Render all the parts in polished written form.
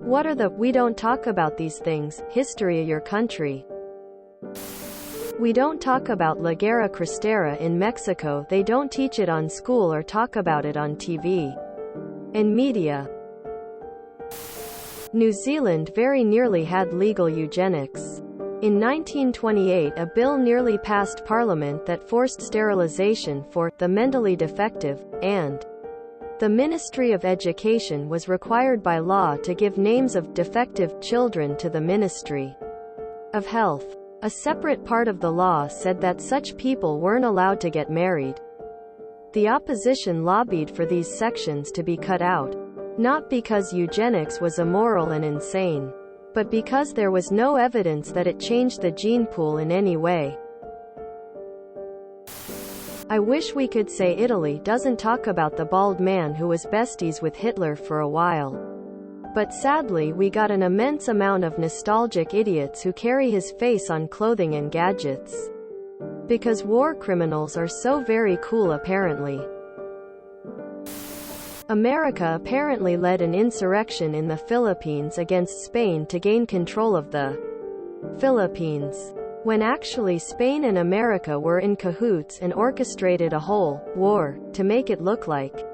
What are the "we don't talk about these things" history of your country? We don't talk about La Guerra Cristera in Mexico. They don't teach it on school or talk about it on TV and media. New Zealand very nearly had legal eugenics. In 1928, a bill nearly passed Parliament that forced sterilisation for the mentally defective, and the Ministry of Education was required by law to give names of defective children to the Ministry of Health. A separate part of the law said that such people weren't allowed to get married. The opposition lobbied for these sections to be cut out, not because eugenics was immoral and insane, but because there was no evidence that it changed the gene pool in any way. I wish we could say Italy doesn't talk about the bald man who was besties with Hitler for a while. But sadly we got an immense amount of nostalgic idiots who carry his face on clothing and gadgets. Because war criminals are so very cool apparently. America apparently led an insurrection in the Philippines against Spain to gain control of the Philippines, when actually Spain and America were in cahoots and orchestrated a whole war to make it look like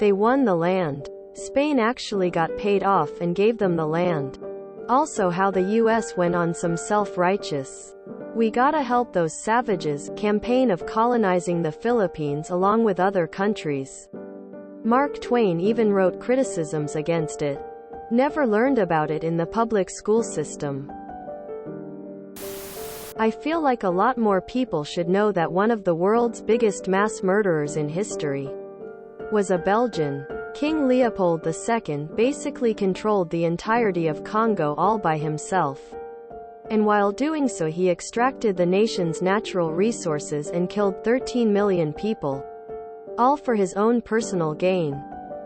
they won the land. Spain actually got paid off and gave them the land. Also how the US went on some self-righteous "we gotta help those savages" campaign of colonizing the Philippines along with other countries. Mark Twain even wrote criticisms against it. Never learned about it in the public school system. I feel like a lot more people should know that one of the world's biggest mass murderers in history was a Belgian. King Leopold II basically controlled the entirety of Congo all by himself. And while doing so he extracted the nation's natural resources and killed 13 million people. All for his own personal gain.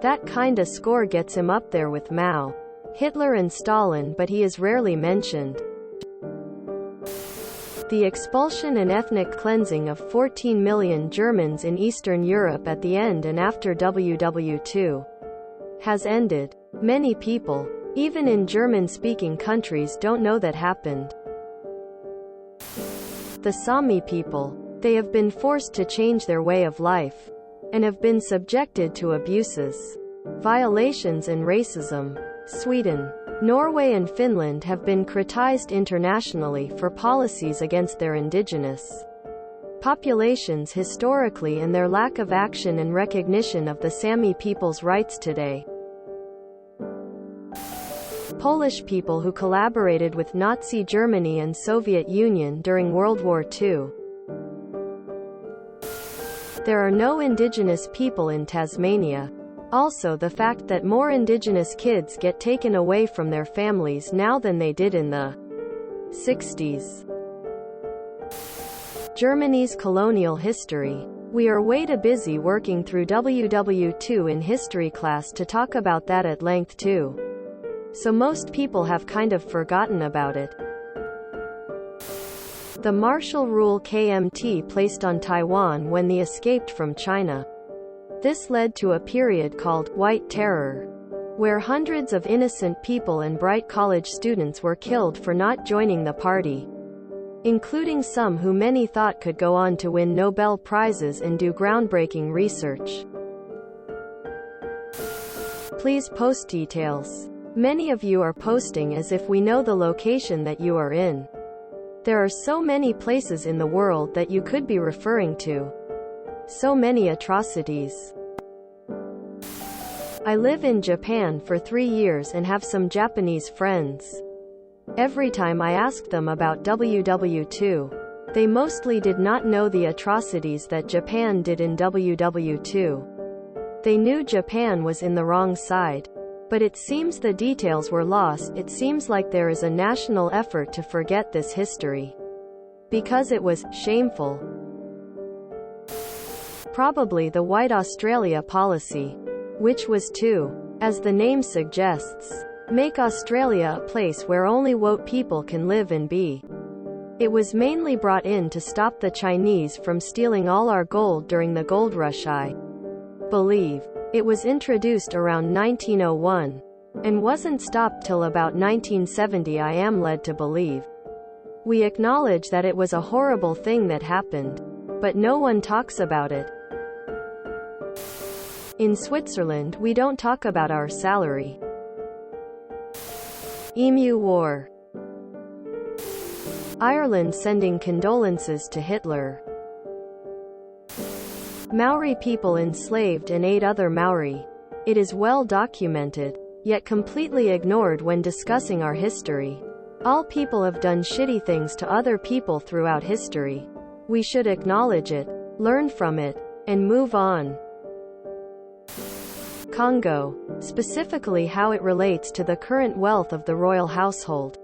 That kinda score gets him up there with Mao, Hitler and Stalin, but he is rarely mentioned. The expulsion and ethnic cleansing of 14 million Germans in Eastern Europe at the end and after WW2 has ended. Many people, even in German-speaking countries, don't know that happened. The Sami people. They have been forced to change their way of life, and have been subjected to abuses, violations and racism. Sweden, Norway and Finland have been criticized internationally for policies against their indigenous populations historically and their lack of action and recognition of the Sami people's rights today. Polish people who collaborated with Nazi Germany and Soviet Union during World War II. There are no indigenous people in Tasmania. Also the fact that more indigenous kids get taken away from their families now than they did in the 60s. Germany's colonial history. We are way too busy working through WW2 in history class to talk about that at length too. So most people have kind of forgotten about it. The martial rule KMT placed on Taiwan when they escaped from China. This led to a period called White Terror, where hundreds of innocent people and bright college students were killed for not joining the party, including some who many thought could go on to win Nobel Prizes and do groundbreaking research. Please post details. Many of you are posting as if we know the location that you are in. There are so many places in the world that you could be referring to. So many atrocities. I live in Japan for 3 years and have some Japanese friends. Every time I asked them about WW2, they mostly did not know the atrocities that Japan did in WW2. They knew Japan was in the wrong side. But it seems the details were lost. It seems like there is a national effort to forget this history. Because it was shameful. Probably the White Australia policy, which was to, as the name suggests, make Australia a place where only woke people can live and be. It was mainly brought in to stop the Chinese from stealing all our gold during the gold rush. I believe it was introduced around 1901. and wasn't stopped till about 1970, I am led to believe. We acknowledge that it was a horrible thing that happened, but no one talks about it. In Switzerland, we don't talk about our salary. Emu War. Ireland sending condolences to Hitler. Maori people enslaved and ate other Maori. It is well documented, yet completely ignored when discussing our history. All people have done shitty things to other people throughout history. We should acknowledge it, learn from it, and move on. Congo, specifically how it relates to the current wealth of the royal household.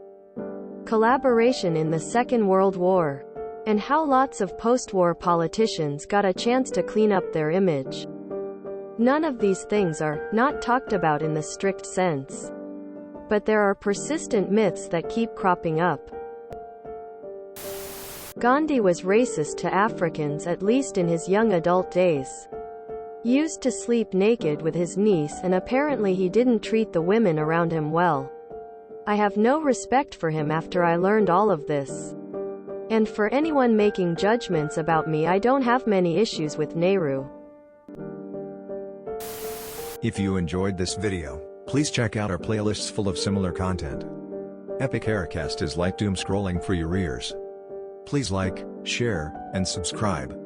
Collaboration in the Second World War, and how lots of post-war politicians got a chance to clean up their image. None of these things are not talked about in the strict sense. But there are persistent myths that keep cropping up. Gandhi was racist to Africans, at least in his young adult days. Used to sleep naked with his niece, and apparently he didn't treat the women around him well. I have no respect for him after I learned all of this. And for anyone making judgments about me, I don't have many issues with Nehru. If you enjoyed this video, please check out our playlists full of similar content. Epic Aircast is like doom scrolling for your ears. Please like, share, and subscribe.